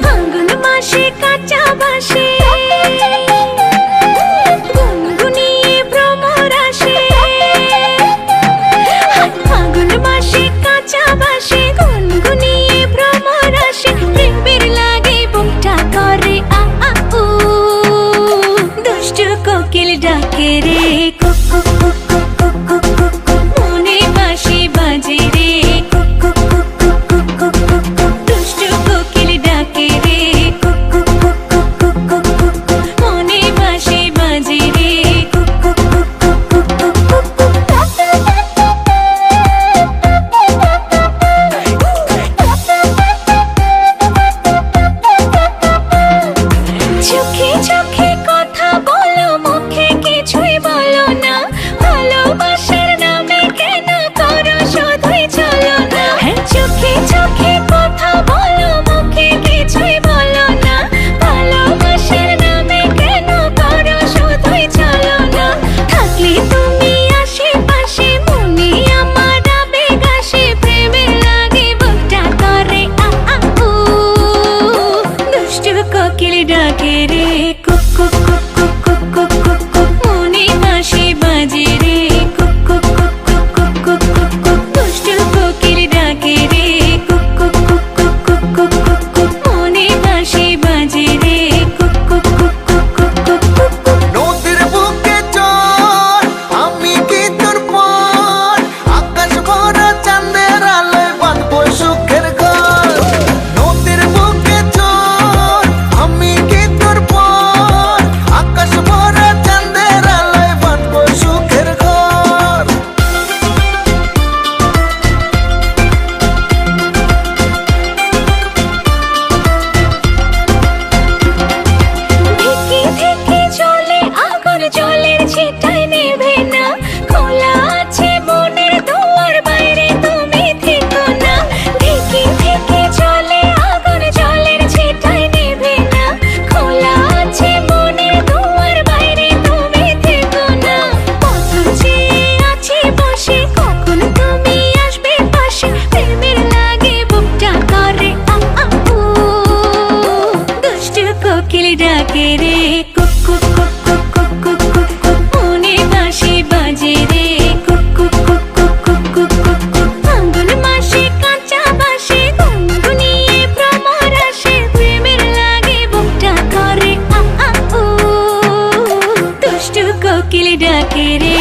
ফাল্গুন মাসে কাঁচা বাসে গুনগুনিয়ে ভ্রমর আসে। ফাল্গুন মাসে কাঁচা বাসে গুনগুনিয়ে ভ্রমর আসে। প্রেমের লাগে বুকটা করে আ আ উ, দুষ্টু কোকিল ডাকে রে কুক কুক কুক কুক কুক কুক কুক কুক, মনে বাঁশি বাজে রে কুক কুক কুক কুক কুক কুক কুক কুক, দুষ্টু কোকিল ডাকে রে কুক কুক কুক কুক কুক কুক কুক কুক, মনে বাঁশি বাজে রে কুক কুক কুক কুক কুক কুক কুক কুক। চোখে চোখে কথা বলো, মুখে কিছুই বলো না। ভালোবাসার নামে কেন করো শুধুই চলো না। চোখে চোখে কথা বলো, মুখে কিছুই বলো না। ভালোবাসার নামে কেন করো শুধুই চলো না। থাকলে তুমি আশেপাশে, মনে আমার আবেগ আসে। প্রেমের লাগে বুকটা করে আ আ উ, দুষ্টু কোকিল ডাকে রে কুক কুক কুক কুক কুক কুক কুক কুক, মনে বাঁশি বাজে রে কুক কুক কুক কুক কুক কুক কুক কুক, দুষ্টু কোকিল ডাকে রে কুক কুক কুক কুক কুক কুক কুক কুক, মনে বাঁশি বাজে রে কুক কুক কুক কুক কুক কুক কুক কুক। নদীর বুকে চর আমি কি তোর পর, আকাশ ভরা চাঁদের আলোয় বাঁধবো সুখের ঘর। নদীর বুকে চর আমি কি তোর পর, আকাশ ভরা চাঁদের আলোয় বাঁধবো সুখের ঘর। ধিকি ধিকি চলে আগুন, জলের ছিটায় নেভে না। খোলা আছে মনের দুয়ার, বাইরে তুমি থেকো না। ধিকি ধিকি চলে আগুন, জলের ছিটায় নেভে না। খোলা আছে মনের দুয়ার, বাইরে তুমি থেকো না। পথ চেয়ে আছি বসে, কখন তুমি আসবে পাশে। প্রেমের লাগে বুকটা করে আ আ উ, দুষ্টু কোকিল ডাকে রে কুক কুক কুক কুক কুক কুক কুক কুক, মনে বাঁশি বাজে রে কুক কুক কুক কুক কুক কুক কুক কুক। ফাল্গুন মাসে কাঁচা বাসে গুনগুনিয়ে ভ্রমর আসে। প্রেমের লাগে বুকটা করে আ আ উ, দুষ্টু কোকিল ডাকে রে।